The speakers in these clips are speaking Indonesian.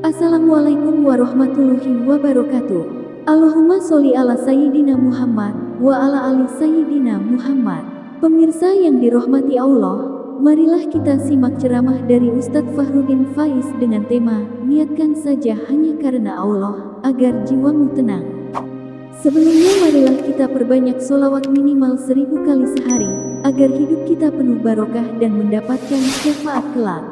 Assalamualaikum warahmatullahi wabarakatuh. Allahumma sholli ala Sayyidina Muhammad wa ala ali Sayyidina Muhammad. Pemirsa yang dirahmati Allah, marilah kita simak ceramah dari Ustadz Fahrudin Faiz dengan tema "Niatkan saja hanya karena Allah agar jiwamu tenang". Sebelumnya marilah kita perbanyak sholawat minimal 1000 kali sehari agar hidup kita penuh barokah dan mendapatkan syafaat kelak.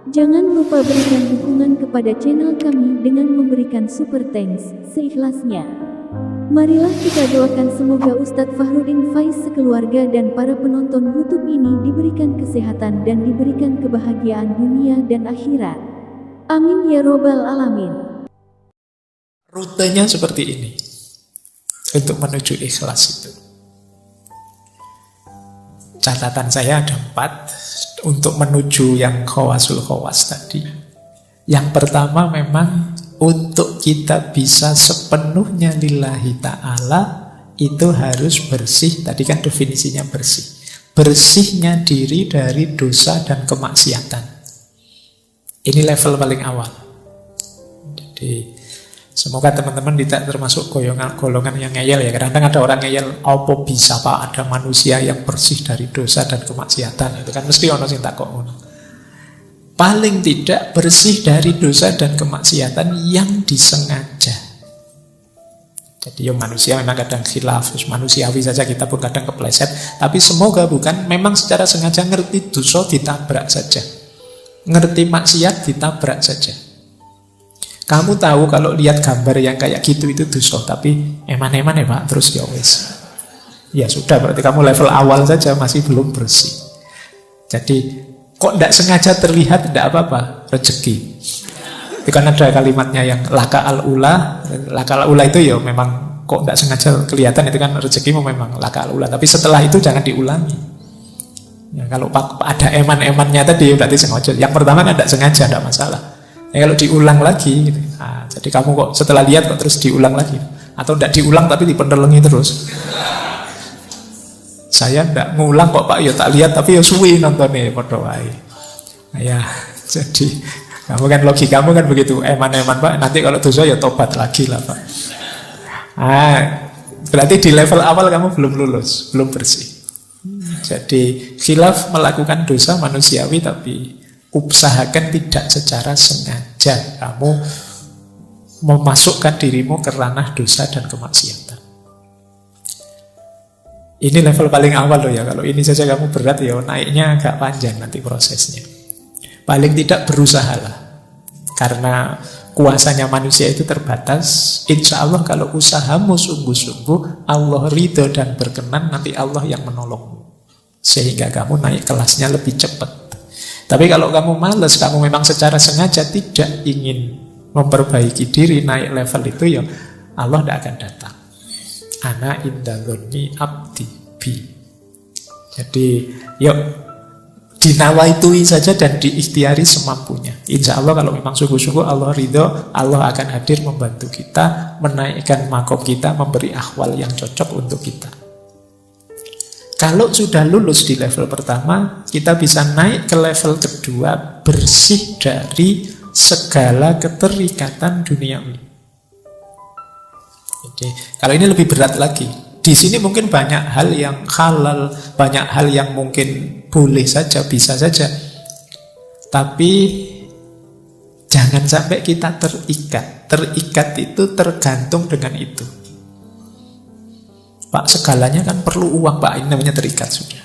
Jangan lupa berikan dukungan kepada channel kami dengan memberikan super thanks seikhlasnya. Marilah kita doakan semoga Ustadz Fahrudin Faiz sekeluarga dan para penonton YouTube ini diberikan kesehatan dan diberikan kebahagiaan dunia dan akhirat. Amin ya robbal alamin. Rutenya seperti ini untuk menuju ikhlas itu. Catatan saya ada 4 untuk menuju yang khawasul khawas tadi. Yang pertama memang untuk kita bisa sepenuhnya lillahi ta'ala itu harus bersih. Tadi kan definisinya bersih. Bersihnya diri dari dosa dan kemaksiatan. Ini level paling awal. Jadi semoga teman-teman tidak termasuk golongan yang ngeyel ya. Kadang-kadang ada orang ngeyel, apa bisa Pak ada manusia yang bersih dari dosa dan kemaksiatan. Itu kan mesti ono sing takok ngono. Paling tidak bersih dari dosa dan kemaksiatan yang disengaja. Jadi ya manusia memang kadang khilaf, manusiawi saja kita pun kadang kepleset. Tapi semoga bukan memang secara sengaja ngerti dosa ditabrak saja. Ngerti maksiat ditabrak saja. Kamu tahu kalau lihat gambar yang kayak gitu itu dosa, tapi eman-eman ya Pak, terus ya wes. Ya sudah, berarti kamu level awal saja masih belum bersih. Jadi kok tidak sengaja terlihat tidak apa-apa, rezeki. Itu kan ada kalimatnya yang laka al-ula. Laka al-ula itu ya memang kok tidak sengaja kelihatan, itu kan rezekimu memang laka al-ula. Tapi setelah itu jangan diulangi. Ya, kalau ada eman-emannya tadi berarti sengaja. Yang pertama kan tidak sengaja, tidak masalah. Ya, kalau diulang lagi gitu. Nah, jadi kamu kok setelah lihat kok terus diulang lagi. Atau tidak diulang tapi dipenelengi terus. Saya tidak ngulang kok Pak, ya tak lihat tapi ya suwi nontonnya padha wae. Nah, ya, jadi kamu kan logikamu kan begitu, eman-eman Pak, nanti kalau dosa ya tobat lagi lah Pak. Berarti di level awal kamu belum lulus, belum bersih. Jadi khilaf melakukan dosa manusiawi, tapi usahakan tidak secara sengaja kamu memasukkan dirimu ke ranah dosa dan kemaksiatan. Ini level paling awal loh ya. Kalau ini saja kamu berat ya naiknya agak panjang nanti prosesnya. Paling tidak berusahalah. Karena kuasanya manusia itu terbatas. Insya Allah kalau usahamu sungguh-sungguh, Allah ridho dan berkenan, nanti Allah yang menolongmu. Sehingga kamu naik kelasnya lebih cepat. Tapi kalau kamu malas, kamu memang secara sengaja tidak ingin memperbaiki diri, naik level itu, ya Allah tidak akan datang. Ana inda dzonni abdi bi. Jadi yuk dinawaitui saja dan diikhtiari semampunya. Insya Allah kalau memang sungguh-sungguh Allah ridho, Allah akan hadir membantu kita, menaikkan makom kita, memberi ahwal yang cocok untuk kita. Kalau sudah lulus di level pertama, kita bisa naik ke level kedua, bersih dari segala keterikatan duniawi. Jadi, kalau ini lebih berat lagi. Di sini mungkin banyak hal yang halal, banyak hal yang mungkin boleh saja, bisa saja. Tapi jangan sampai kita terikat. Terikat itu tergantung dengan itu. Pak, segalanya kan perlu uang Pak, ini namanya terikat sudah.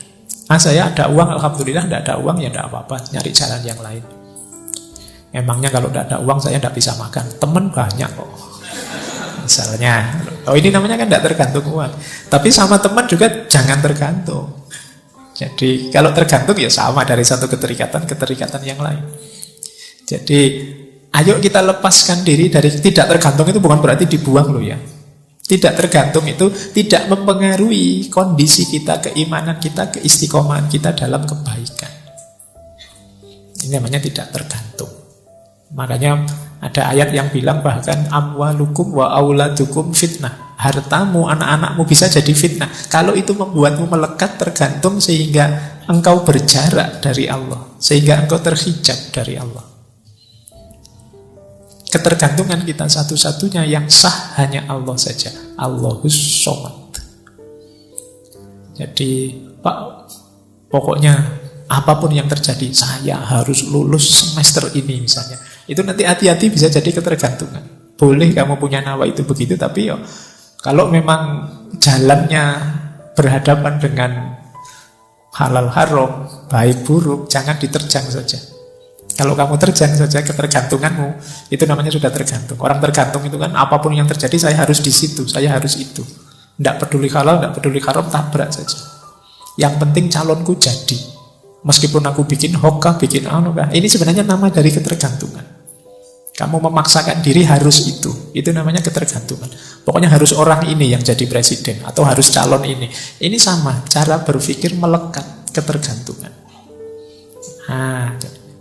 Saya ada uang, alhamdulillah. Tidak ada uang, ya tidak apa-apa, nyari jalan yang lain. Emangnya kalau tidak ada uang saya tidak bisa makan. Teman banyak kok. Misalnya, ini namanya kan tidak tergantung uang. Tapi sama teman juga jangan tergantung. Jadi kalau tergantung ya sama, dari satu keterikatan yang lain. Jadi ayo kita lepaskan diri dari tidak tergantung. Itu bukan berarti dibuang loh ya. Tidak tergantung itu tidak mempengaruhi kondisi kita, keimanan kita, keistiqomahan kita dalam kebaikan. Ini namanya tidak tergantung. Makanya ada ayat yang bilang bahkan amwalukum wa auladukum fitnah. Hartamu, anak-anakmu bisa jadi fitnah. Kalau itu membuatmu melekat, tergantung, sehingga engkau berjarak dari Allah, sehingga engkau terhijab dari Allah. Ketergantungan kita satu-satunya yang sah hanya Allah saja. Allahus Somad. Jadi Pak, pokoknya apapun yang terjadi, saya harus lulus semester ini misalnya. Itu nanti hati-hati bisa jadi ketergantungan. Boleh kamu punya nawa itu begitu, tapi kalau memang jalannya berhadapan dengan halal haram, baik buruk, jangan diterjang saja. Kalau kamu terjang saja ketergantunganmu, itu namanya sudah tergantung. Orang tergantung itu kan apapun yang terjadi saya harus di situ, saya harus itu. Tidak peduli halal, tidak peduli haram, tabrak saja. Yang penting calonku jadi. Meskipun aku bikin hoka, bikin anuka, ini sebenarnya nama dari ketergantungan. Kamu memaksakan diri harus itu namanya ketergantungan. Pokoknya harus orang ini yang jadi presiden, atau harus calon ini. Ini sama, cara berpikir melekat ketergantungan.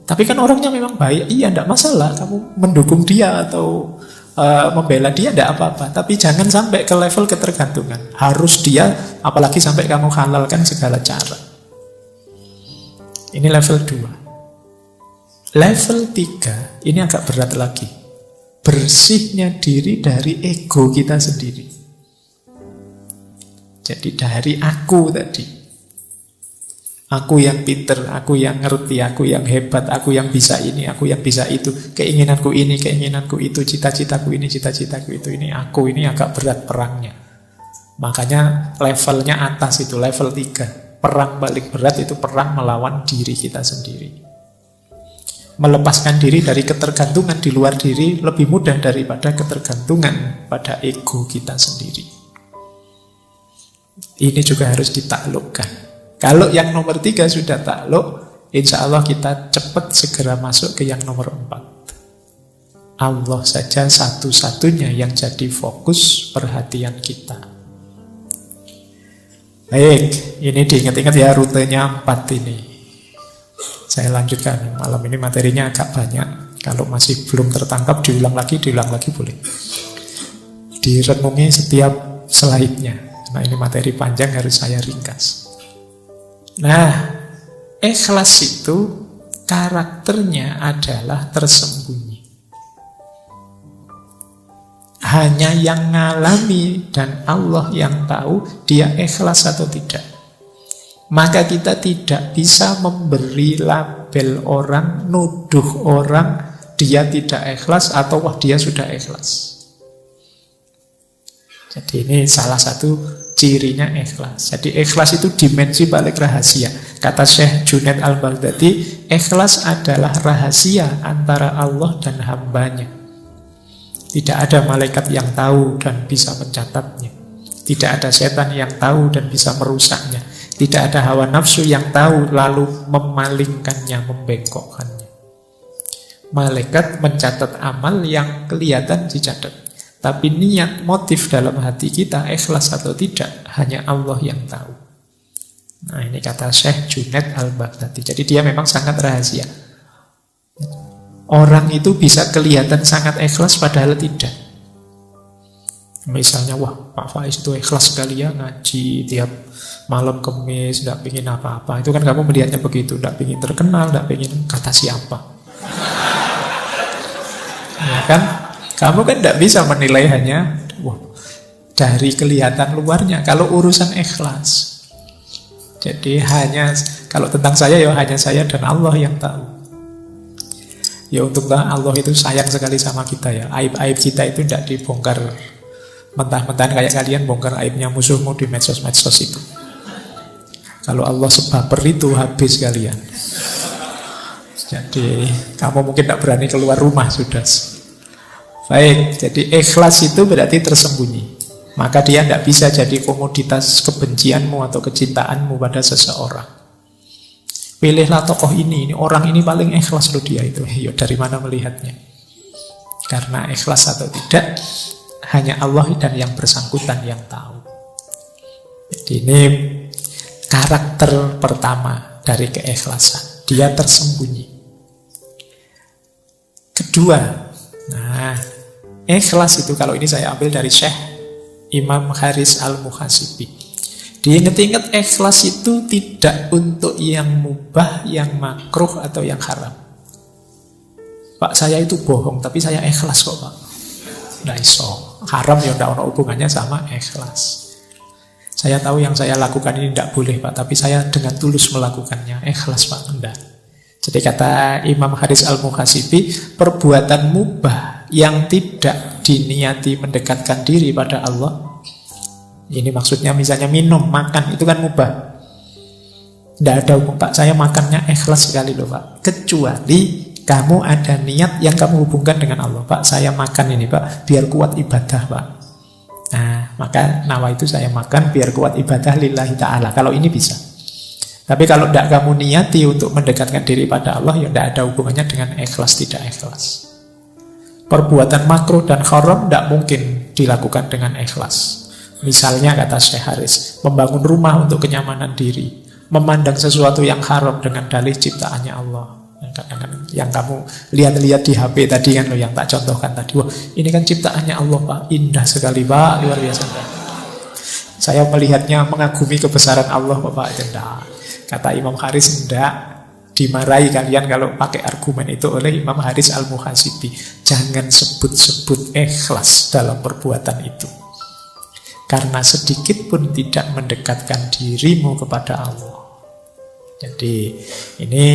Tapi kan orangnya memang baik, iya tidak masalah. Kamu mendukung dia atau membela dia tidak apa-apa. Tapi jangan sampai ke level ketergantungan. Harus dia, apalagi sampai kamu halalkan segala cara. Ini level 2. Level 3, ini agak berat lagi. Bersihnya diri dari ego kita sendiri. Jadi dari aku tadi. Aku yang pinter, aku yang ngerti, aku yang hebat, aku yang bisa ini, aku yang bisa itu. Keinginanku ini, keinginanku itu, cita-citaku ini, cita-citaku itu. Ini aku, ini agak berat perangnya. Makanya levelnya atas itu, level 3. Perang paling berat itu perang melawan diri kita sendiri. Melepaskan diri dari ketergantungan di luar diri lebih mudah daripada ketergantungan pada ego kita sendiri. Ini juga harus ditaklukkan. Kalau yang nomor 3 sudah takluk, insya Allah kita cepat segera masuk ke yang nomor 4. Allah saja satu-satunya yang jadi fokus perhatian kita. Baik, ini diingat-ingat ya rutenya 4 ini. Saya lanjutkan, malam ini materinya agak banyak. Kalau masih belum tertangkap, diulang lagi boleh. Direnungi setiap slide-nya. Nah ini materi panjang harus saya ringkas. Nah, ikhlas itu karakternya adalah tersembunyi. Hanya yang ngalami dan Allah yang tahu dia ikhlas atau tidak. Maka kita tidak bisa memberi label orang, nuduh orang dia tidak ikhlas atau wah dia sudah ikhlas. Jadi ini salah satu cirinya ikhlas. Jadi ikhlas itu dimensi paling rahasia. Kata Syekh Junaid Al-Baghdadi, ikhlas adalah rahasia antara Allah dan hambanya. Tidak ada malaikat yang tahu dan bisa mencatatnya. Tidak ada setan yang tahu dan bisa merusaknya. Tidak ada hawa nafsu yang tahu lalu memalingkannya, membengkokkannya. Malaikat mencatat amal yang kelihatan dicatat. Tapi niat, motif dalam hati kita ikhlas atau tidak, hanya Allah yang tahu. Nah ini kata Syekh Junaid Al-Baghdadi. Jadi dia memang sangat rahasia. Orang itu bisa kelihatan sangat ikhlas padahal tidak. Misalnya, wah Pak Faiz itu ikhlas sekali ya ngaji tiap malam Kemis, tidak ingin apa-apa. Itu kan kamu melihatnya begitu, tidak ingin terkenal, tidak ingin kata siapa. Ya kan? Kamu kan tidak bisa menilai hanya dari kelihatan luarnya. Kalau urusan ikhlas, jadi hanya kalau tentang saya ya hanya saya dan Allah yang tahu. Ya untunglah Allah itu sayang sekali sama kita ya. Aib-aib kita itu tidak dibongkar mentah-mentahan kayak kalian bongkar aibnya musuhmu di medsos-medsos itu. Kalau Allah sebaper itu habis kalian. Jadi kamu mungkin tidak berani keluar rumah sudah. Baik, jadi ikhlas itu berarti tersembunyi. Maka dia tidak bisa jadi komoditas kebencianmu atau kecintaanmu pada seseorang. Pilihlah tokoh ini orang ini paling ikhlas loh dia itu. Yo, dari mana melihatnya? Karena ikhlas atau tidak, hanya Allah dan yang bersangkutan yang tahu. Jadi ini karakter pertama dari keikhlasan. Dia tersembunyi. Kedua, ikhlas itu kalau ini saya ambil dari Syekh Imam Haris Al-Muhasibi. Diingat-ingat ikhlas itu tidak untuk yang mubah, yang makruh atau yang haram. Pak saya itu bohong, tapi saya ikhlas kok Pak. Nggak iso. Haram ya nggak ada hubungannya sama ikhlas. Saya tahu yang saya lakukan ini tidak boleh Pak, tapi saya dengan tulus melakukannya. Ikhlas Pak, enggak. Jadi kata Imam Haris Al-Muhasibi, perbuatan mubah yang tidak diniati mendekatkan diri pada Allah. Ini maksudnya misalnya minum, makan, itu kan mubah. Tidak ada hukum Pak, saya makannya ikhlas sekali loh Pak. Kecuali kamu ada niat yang kamu hubungkan dengan Allah. Pak, saya makan ini Pak, biar kuat ibadah Pak. Nah, maka nawa itu saya makan biar kuat ibadah lillahi ta'ala. Kalau ini bisa. Tapi kalau tidak kamu niati untuk mendekatkan diri pada Allah, ya tidak ada hubungannya dengan ikhlas tidak ikhlas. Perbuatan makruh dan haram tidak mungkin dilakukan dengan ikhlas. Misalnya kata Syekh Haris, membangun rumah untuk kenyamanan diri, memandang sesuatu yang haram dengan dalih ciptaannya Allah. Yang kamu lihat-lihat di HP tadi kan, yang tak contohkan tadi. Wah, ini kan ciptaannya Allah Pak, indah sekali Pak, luar biasa Pak. Saya melihatnya mengagumi kebesaran Allah Pak. Tidak. Kata Imam Haris, tidak. Dimarahi kalian kalau pakai argumen itu oleh Imam Haris Al-Muhasibi. Jangan sebut-sebut ikhlas dalam perbuatan itu, karena sedikit pun tidak mendekatkan dirimu kepada Allah. Jadi ini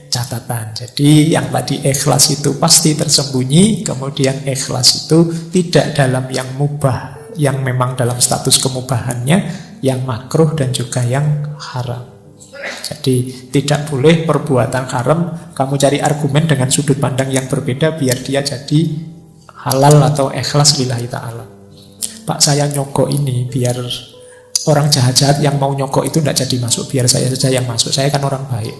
catatan. Jadi yang tadi ikhlas itu pasti tersembunyi, kemudian ikhlas itu tidak dalam yang mubah, yang memang dalam status kemubahannya, yang makruh dan juga yang haram. Jadi tidak boleh perbuatan haram kamu cari argumen dengan sudut pandang yang berbeda biar dia jadi halal atau ikhlas lillahi ta'ala. Pak saya nyogok ini biar orang jahat-jahat yang mau nyogok itu tidak jadi masuk, biar saya saja yang masuk, saya kan orang baik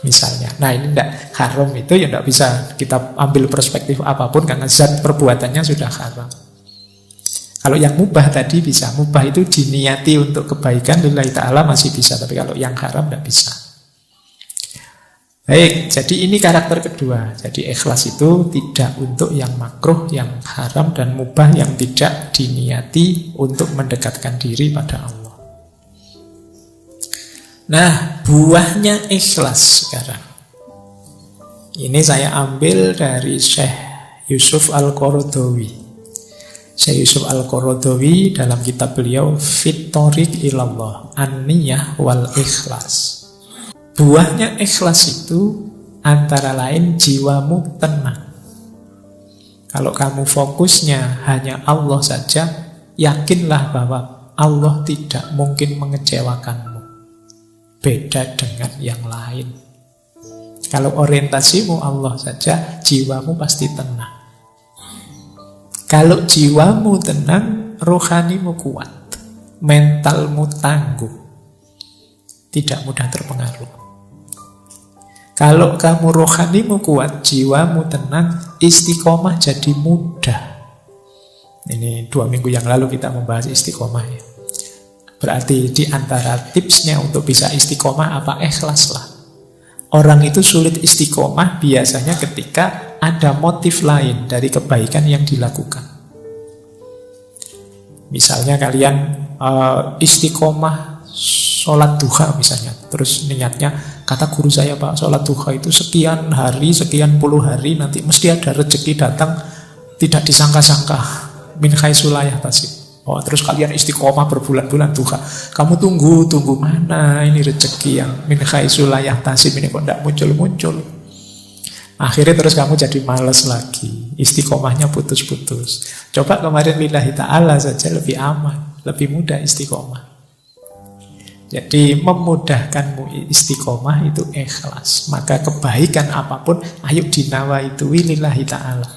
misalnya. Nah ini tidak haram, itu ya tidak bisa kita ambil perspektif apapun karena zat perbuatannya sudah haram. Kalau yang mubah tadi bisa, mubah itu diniati untuk kebaikan lillahi ta'ala masih bisa, tapi kalau yang haram tidak bisa. Baik, jadi ini karakter kedua. Jadi ikhlas itu tidak untuk yang makruh, yang haram dan mubah yang tidak diniati untuk mendekatkan diri pada Allah. Nah, buahnya ikhlas sekarang. Ini saya ambil dari Syekh Yusuf Al-Qaradawi. Syekh Yusuf Al-Qaradawi dalam kitab beliau Fit Thoriq Ilallah, An-Niyah wal Ikhlas. Buahnya ikhlas itu antara lain jiwamu tenang. Kalau kamu fokusnya hanya Allah saja, yakinlah bahwa Allah tidak mungkin mengecewakanmu. Beda dengan yang lain. Kalau orientasimu Allah saja, jiwamu pasti tenang. Kalau jiwamu tenang, rohanimu kuat, mentalmu tangguh, tidak mudah terpengaruh. Kalau kamu rohanimu kuat, jiwamu tenang, istiqomah jadi mudah. Ini 2 minggu yang lalu kita membahas istiqomah ya. Berarti di antara tipsnya untuk bisa istiqomah apa? Ikhlaslah. Orang itu sulit istiqomah biasanya ketika ada motif lain dari kebaikan yang dilakukan. Misalnya kalian istiqomah sholat duha misalnya, terus niatnya, kata guru saya Pak, sholat duha itu sekian hari, sekian puluh hari, nanti mesti ada rezeki datang tidak disangka-sangka, min haitsu la yahtasib. Oh, terus kalian istiqomah berbulan-bulan duha, kamu tunggu mana ini rezeki yang min haitsu la yahtasib ini kok tidak muncul-muncul. Akhirnya terus kamu jadi malas lagi, istiqomahnya putus-putus. Coba kemarin lillahi ta'ala saja lebih aman, lebih mudah istiqomah. Jadi memudahkanmu istiqomah itu ikhlas. Maka kebaikan apapun, ayo dinawa itu lillahi ta'ala.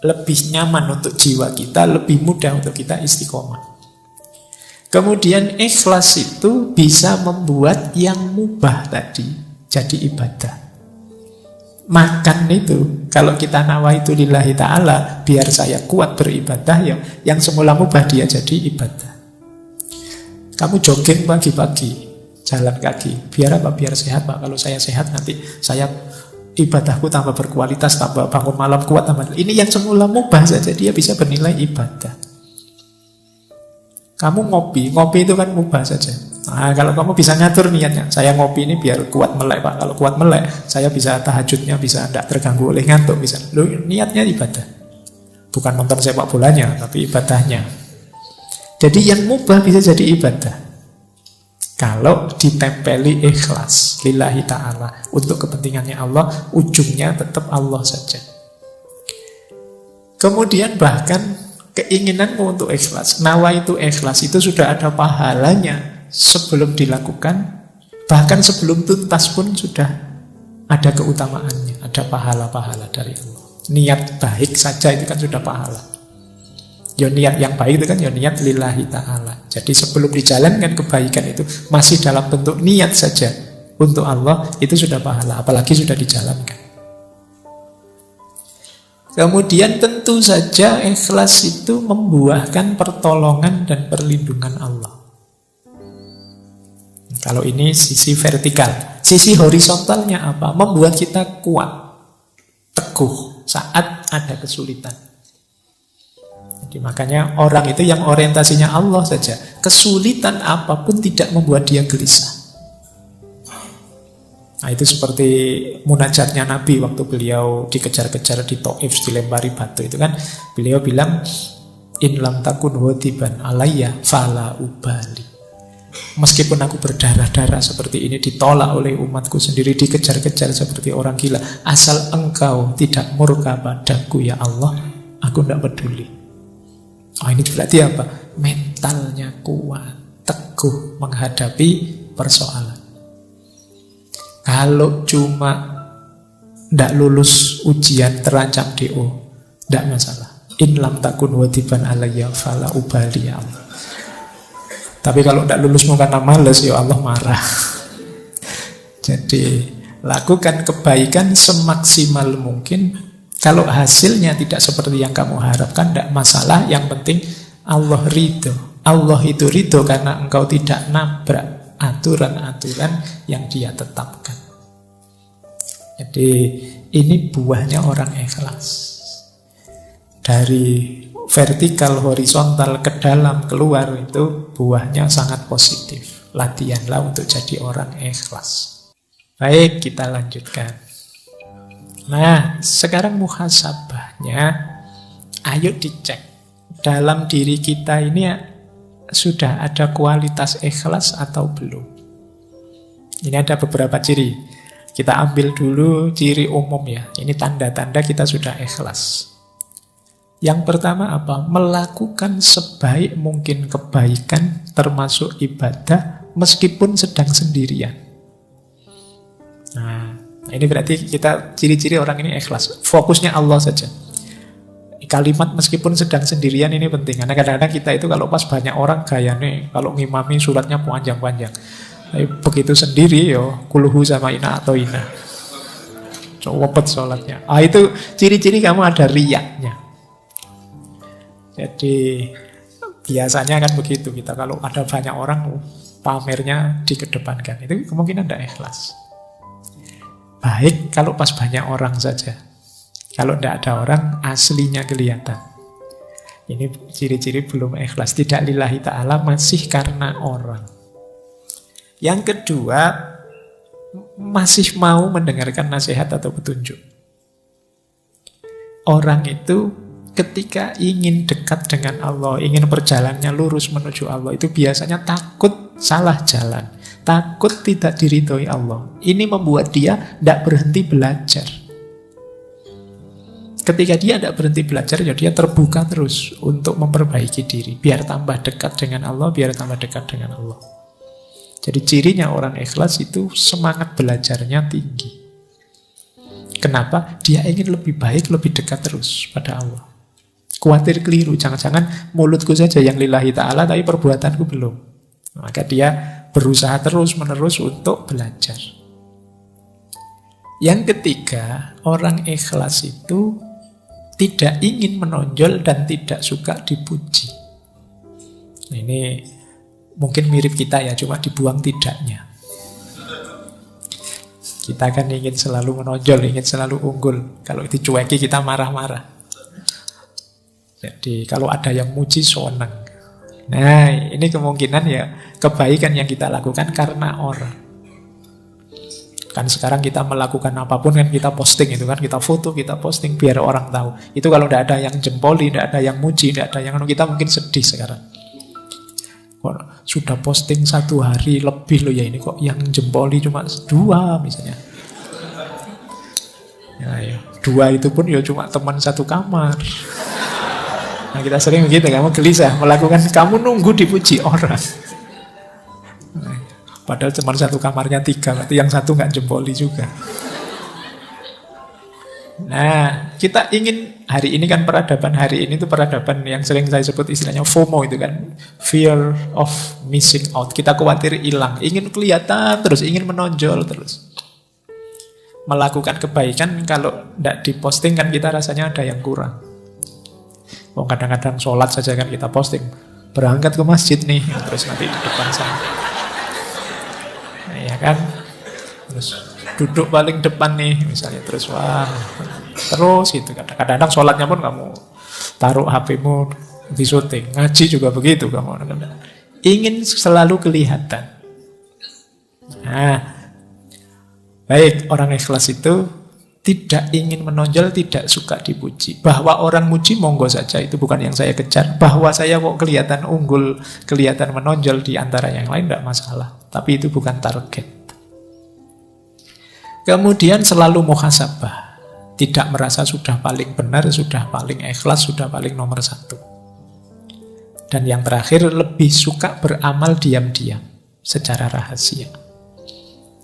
Lebih nyaman untuk jiwa kita, lebih mudah untuk kita istiqomah. Kemudian ikhlas itu bisa membuat yang mubah tadi jadi ibadah. Makan itu, kalau kita nawa itu lillahi ta'ala, biar saya kuat beribadah, yang semula mubah dia jadi ibadah. Kamu jogging pagi-pagi, jalan kaki, biar apa? Biar sehat Pak. Kalau saya sehat nanti saya ibadahku tambah berkualitas, tambah bangun malam kuat, tambah. Ini yang semula mubah saja dia bisa bernilai ibadah. Kamu ngopi itu kan mubah saja. Nah, kalau kamu bisa ngatur niatnya, saya ngopi ini biar kuat melek Pak. Kalau kuat melek, saya bisa tahajudnya, bisa tidak terganggu oleh ngantuk, bisa. Loh, niatnya ibadah. Bukan nonton sepak bolanya, tapi ibadahnya. Jadi yang mubah bisa jadi ibadah. Kalau ditempeli ikhlas, lillahi ta'ala, untuk kepentingannya Allah, ujungnya tetap Allah saja. Kemudian bahkan keinginanmu untuk ikhlas, nawa itu ikhlas, itu sudah ada pahalanya sebelum dilakukan, bahkan sebelum tuntas pun sudah ada keutamaannya, ada pahala-pahala dari Allah. Niat baik saja itu kan sudah pahala. Ya niat yang baik itu kan ya niat lillahi ta'ala. Jadi sebelum dijalankan kebaikan itu masih dalam bentuk niat saja untuk Allah, itu sudah pahala, apalagi sudah dijalankan. Kemudian tentu saja ikhlas itu membuahkan pertolongan dan perlindungan Allah. Kalau ini sisi vertikal. Sisi horizontalnya apa? Membuat kita kuat, teguh saat ada kesulitan. Jadi makanya orang itu yang orientasinya Allah saja, kesulitan apapun tidak membuat dia gelisah. Nah itu seperti munajatnya Nabi waktu beliau dikejar-kejar di Taif, dilempari batu itu kan, beliau bilang, in lam takun wadiban alayya fala ubali. Meskipun aku berdarah-darah seperti ini, ditolak oleh umatku sendiri, dikejar-kejar seperti orang gila, asal engkau tidak murka padaku ya Allah, aku tidak peduli. Oh ini berarti apa? Mentalnya kuat, teguh menghadapi persoalan. Kalau cuma tidak lulus ujian, terancam DO, tidak masalah. In lam takun wadiban alayya fala ubali ya Allah. Tapi kalau tidak lulus karena malas, ya Allah marah. Jadi lakukan kebaikan semaksimal mungkin. Kalau hasilnya tidak seperti yang kamu harapkan, tidak masalah. Yang penting Allah ridho. Allah itu ridho karena engkau tidak nabrak aturan-aturan yang Dia tetapkan. Jadi ini buahnya orang ikhlas. Dari vertikal, horizontal, ke dalam, keluar, itu buahnya sangat positif. Latihanlah untuk jadi orang ikhlas. Baik, kita lanjutkan. Nah, sekarang muhasabahnya, ayo dicek. Dalam diri kita ini sudah ada kualitas ikhlas atau belum? Ini ada beberapa ciri. Kita ambil dulu ciri umum ya. Ini tanda-tanda kita sudah ikhlas. Yang pertama apa? Melakukan sebaik mungkin kebaikan termasuk ibadah meskipun sedang sendirian. Nah, ini berarti kita ciri-ciri orang ini ikhlas. Fokusnya Allah saja. Kalimat meskipun sedang sendirian ini penting. Karena kadang-kadang kita itu kalau pas banyak orang gayanya, kalau ngimami suratnya panjang-panjang. Tapi begitu sendiri yo, kuluhu sama ina atau ina. Cowopet sholatnya. Itu ciri-ciri kamu ada riyaknya. Jadi biasanya kan begitu kita kalau ada banyak orang pamernya dikedepankan. Itu kemungkinan tidak ikhlas. Baik kalau pas banyak orang saja. Kalau tidak ada orang, aslinya kelihatan. Ini ciri-ciri belum ikhlas. Tidak lillahi ta'ala, masih karena orang. Yang kedua, masih mau mendengarkan nasihat atau petunjuk. Orang itu ketika ingin dekat dengan Allah, ingin perjalanannya lurus menuju Allah, itu biasanya takut salah jalan. Takut tidak diridhoi Allah. Ini membuat dia tidak berhenti belajar. Ketika dia tidak berhenti belajar, ya dia terbuka terus untuk memperbaiki diri. Biar tambah dekat dengan Allah, biar tambah dekat dengan Allah. Jadi cirinya orang ikhlas itu semangat belajarnya tinggi. Kenapa? Dia ingin lebih baik, lebih dekat terus pada Allah. Khawatir keliru, jangan-jangan mulutku saja yang lillahi ta'ala, tapi perbuatanku belum. Maka dia berusaha terus-menerus untuk belajar. Yang ketiga, orang ikhlas itu tidak ingin menonjol dan tidak suka dipuji. Ini mungkin mirip kita ya, cuma dibuang tidaknya. Kita kan ingin selalu menonjol, ingin selalu unggul. Kalau dicueki kita marah-marah. Jadi kalau ada yang muji senang. Nah, ini kemungkinan ya kebaikan yang kita lakukan karena orang. Kan sekarang kita melakukan apapun kan kita posting itu kan, kita foto, kita posting biar orang tahu. Itu kalau tidak ada yang jempoli, tidak ada yang muji, tidak ada yang kita mungkin sedih sekarang. Kok sudah posting 1 hari lebih loh ya, ini kok yang jempoli cuma 2 misalnya. Ya, 2 itu pun ya cuma teman satu kamar. Nah, kita sering begitu, kamu gelisah melakukan, kamu nunggu dipuji orang. Padahal cuma satu kamarnya 3, berarti yang satu nggak jempoli juga. Nah, kita ingin hari ini kan peradaban hari ini itu peradaban yang sering saya sebut istilahnya FOMO itu kan, fear of missing out. Kita khawatir hilang, ingin kelihatan terus, ingin menonjol terus. Melakukan kebaikan kalau tidak diposting kan kita rasanya ada yang kurang. Oh, kadang-kadang sholat saja kan kita posting, berangkat ke masjid nih, terus nanti di depan sana. Ya kan, terus duduk paling depan nih misalnya, terus wah, terus gitu. Kadang-kadang sholatnya pun kamu taruh HP-mu di syuting, ngaji juga begitu kamu ingin selalu kelihatan. Nah, baik, orang ikhlas itu tidak ingin menonjol, tidak suka dipuji. Bahwa orang muji monggo saja, itu bukan yang saya kejar. Bahwa saya kok kelihatan unggul, kelihatan menonjol di antara yang lain, tidak masalah. Tapi itu bukan target. Kemudian selalu muhasabah. Tidak merasa sudah paling benar, sudah paling ikhlas, sudah paling nomor 1. Dan yang terakhir, lebih suka beramal diam-diam, secara rahasia.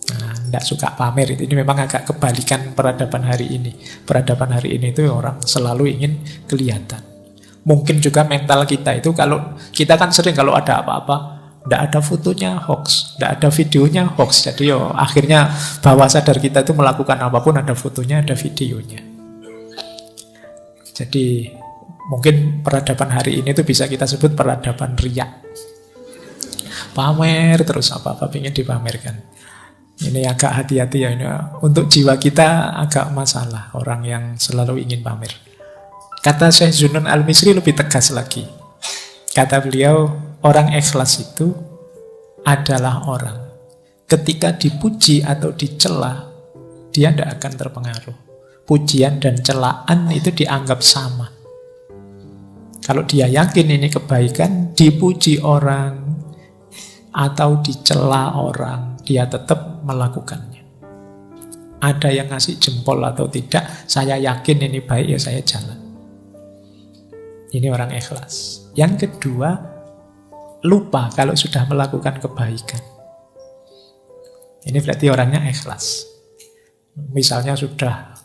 Nah, tidak suka pamer. Ini memang agak kebalikan peradaban hari ini. Peradaban hari ini itu orang selalu ingin kelihatan. Mungkin juga mental kita itu, kalau kita kan sering kalau ada apa-apa, tidak ada fotonya hoax, tidak ada videonya hoax. Jadi akhirnya bawah sadar kita itu melakukan apapun ada fotonya, ada videonya. Jadi mungkin peradaban hari ini itu bisa kita sebut peradaban riya. Pamer terus apa-apa ingin dipamerkan. Ini agak hati-hati ya, ini untuk jiwa kita agak masalah orang yang selalu ingin pamer. Kata Syekh Zunnun Al-Misri lebih tegas lagi. Kata beliau, orang ikhlas itu adalah orang ketika dipuji atau dicela, dia tidak akan terpengaruh. Pujian dan celaan itu dianggap sama. Kalau dia yakin ini kebaikan, dipuji orang atau dicela orang, dia tetap melakukannya. Ada yang ngasih jempol atau tidak, saya yakin ini baik, ya saya jalan. Ini orang ikhlas. Yang kedua, lupa kalau sudah melakukan kebaikan. Ini berarti orangnya ikhlas. Misalnya sudah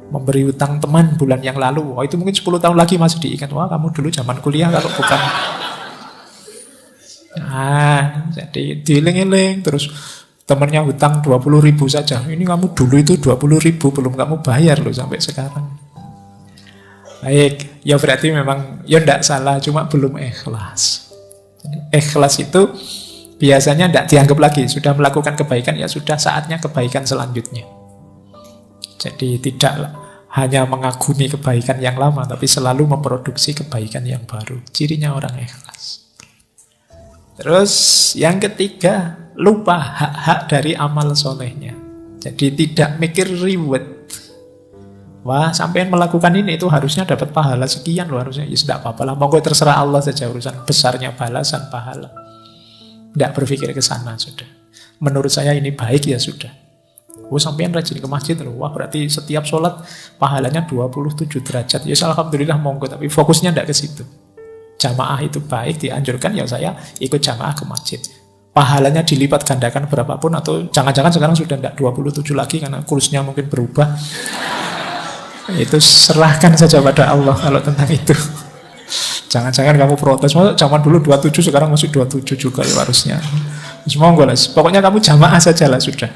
memberi utang teman bulan yang lalu, itu mungkin 10 tahun lagi masih diingat. Wah, kamu dulu zaman kuliah kalau bukan. Nah, jadi diiling-iling terus. Temannya hutang 20.000 saja. Ini kamu dulu itu 20.000 belum kamu bayar loh sampai sekarang. Baik, ya berarti memang ya tidak salah, cuma belum ikhlas. Ikhlas itu biasanya tidak dianggap lagi, sudah melakukan kebaikan, ya sudah saatnya kebaikan selanjutnya. Jadi tidak hanya mengagumi kebaikan yang lama, tapi selalu memproduksi kebaikan yang baru. Cirinya orang ikhlas. Terus yang ketiga, lupa hak-hak dari amal solehnya. Jadi tidak mikir reward. Wah, sampean melakukan ini itu harusnya dapat pahala sekian loh harusnya. Ya tidak apa-apa lah, monggo terserah Allah saja urusan besarnya balasan pahala. Tidak berpikir ke sana sudah. Menurut saya ini baik ya sudah. Oh, sampean rajin ke masjid loh. Wah, berarti setiap sholat pahalanya 27 derajat. Ya alhamdulillah monggo, tapi fokusnya tidak ke situ. Jamaah itu baik, dianjurkan, ya saya ikut jamaah ke masjid. Pahalanya dilipat gandakan berapapun, atau jangan-jangan sekarang sudah tidak 27 lagi karena kursnya mungkin berubah. Itu serahkan saja pada Allah kalau tentang itu. Jangan-jangan kamu protes, zaman dulu 27 sekarang masih 27 juga ya harusnya. Monggo lah, pokoknya kamu jamaah saja lah sudah.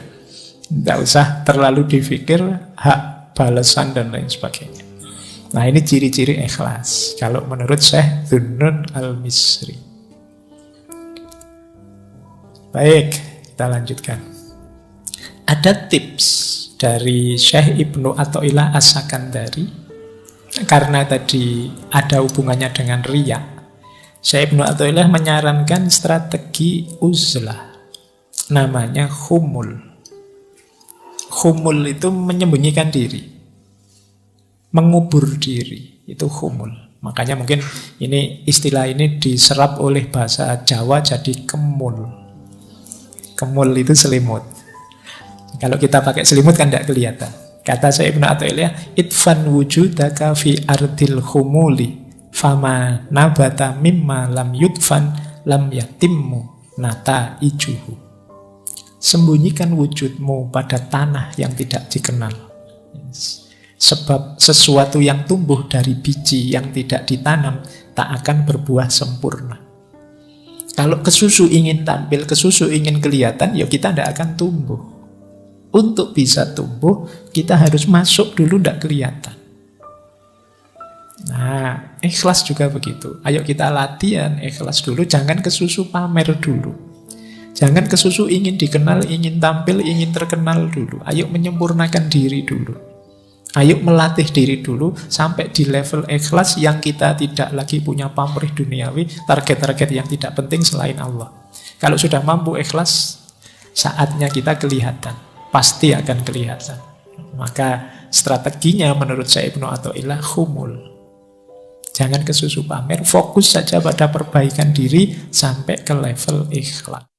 Tidak usah terlalu dipikir hak balasan dan lain sebagainya. Nah, ini ciri-ciri ikhlas kalau menurut Syekh Zunnun Al-Misri. Baik, kita lanjutkan. Ada tips dari Syekh Ibnu Athaillah As-Sakandari, karena tadi ada hubungannya dengan riya. Syekh Ibnu Athaillah menyarankan strategi uzlah. Namanya khumul. Khumul itu menyembunyikan diri. Mengubur diri. Itu khumul. Makanya mungkin ini istilah ini diserap oleh bahasa Jawa jadi kemul. Kemul itu selimut. Kalau kita pakai selimut kan tidak kelihatan. Kata Syekh Ibnu Athaillah, idfan wujudaka fi ardil khumuli. Fama nabata mimma lam yudfan lam yatimmu nata ijuhu. Sembunyikan wujudmu pada tanah yang tidak dikenal. Sebab sesuatu yang tumbuh dari biji yang tidak ditanam tak akan berbuah sempurna. Kalau kesusu ingin tampil, kesusu ingin kelihatan, ya kita tidak akan tumbuh. Untuk bisa tumbuh, kita harus masuk dulu tidak kelihatan. Nah, ikhlas juga begitu. Ayo kita latihan ikhlas dulu, jangan kesusu pamer dulu. Jangan kesusu ingin dikenal, ingin tampil, ingin terkenal dulu. Ayo menyempurnakan diri dulu. Ayo melatih diri dulu sampai di level ikhlas yang kita tidak lagi punya pamrih duniawi, target-target yang tidak penting selain Allah. Kalau sudah mampu ikhlas, saatnya kita kelihatan. Pasti akan kelihatan. Maka strateginya menurut saya Ibnu Athaillah khumul. Jangan kesusu pamer, fokus saja pada perbaikan diri sampai ke level ikhlas.